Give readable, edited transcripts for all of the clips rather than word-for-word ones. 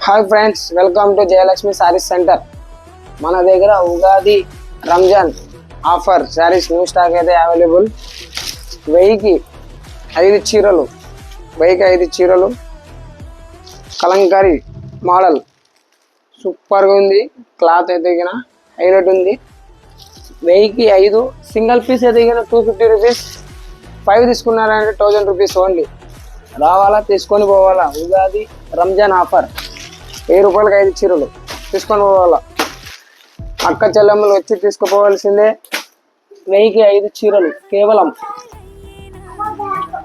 Hi friends, welcome to Jayalakshmi saris centre. మన దగ్గర Ugadi Ramzan offer saris new stock అయితే అవైలబుల్. 1000కి 5 చీరలు, 1000కి 5 చీరలు కలంకారీ మోడల్ సూపర్గా ఉంది. క్లాత్ అయితే హైలైట్ ఉంది. 1000కి 5 సింగిల్ పీస్ అయితే 250 రూపీస్. 5 తీసుకున్నారంటే 1000 రూపీస్ ఓన్లీ. రావాలా, తీసుకొని పోవాలా. ఉగాది రంజాన్ ఆఫర్ 1000 రూపాయలకి 5 చీరలు తీసుకొని పోవాలా. అక్క చెల్లెమ్మలు వచ్చి తీసుకుపోవాల్సిందే. 1000కి 5 చీరలు కేవలం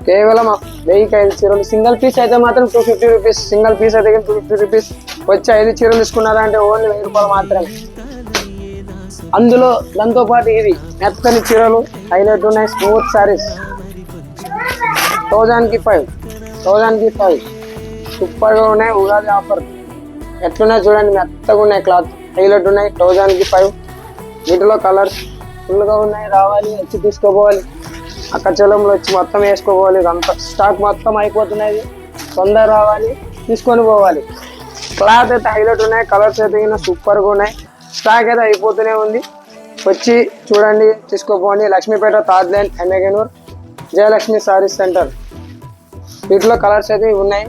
1000కి 5 చీరలు. సింగిల్ పీస్ అయితే మాత్రం 250 రూపీస్. సింగిల్ పీస్ అయితే 250 రూపీస్. వచ్చి 5 చీరలు తీసుకున్నారంటే ఓన్లీ 1000 రూపాయలు మాత్రమే. అందులో దాంతో పాటు ఇవి మెత్తని చీరలు హైలైట్ ఉన్నాయి. స్మూత్ శారీస్ 1000కి 5 సూపర్గా ఉన్నాయి. ఉగాది ఆఫర్ ఎట్లున్నాయి చూడండి, మెత్తగా ఉన్నాయి. క్లాత్ హైలైట్ ఉన్నాయి. 1000కి 5. వీటిలో కలర్స్ ఫుల్గా ఉన్నాయి. రావాలి, వచ్చి తీసుకోపోవాలి. అక్క చెల్లెములు వచ్చి మొత్తం వేసుకోపోవాలి. అంత స్టాక్ మొత్తం అయిపోతున్నాయి. తొందర రావాలి, తీసుకొని పోవాలి. క్లాత్ అయితే హైలైట్ ఉన్నాయి. కలర్స్ అయితే సూపర్గా ఉన్నాయి. స్టాక్ అయితే అయిపోతూనే ఉంది. వచ్చి చూడండి, తీసుకోపోండి. Lakshmipeta, Taj line, Emmiganur, Jayalakshmi saris centre. వీటిలో కలర్స్ అయితే ఉన్నాయి.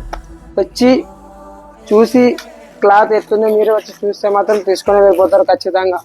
వచ్చి చూసి క్లాత్ ఎట్లుందో మీరు వచ్చి చూస్తే మాత్రం తీసుకొని వెళ్ళిపోతారు ఖచ్చితంగా.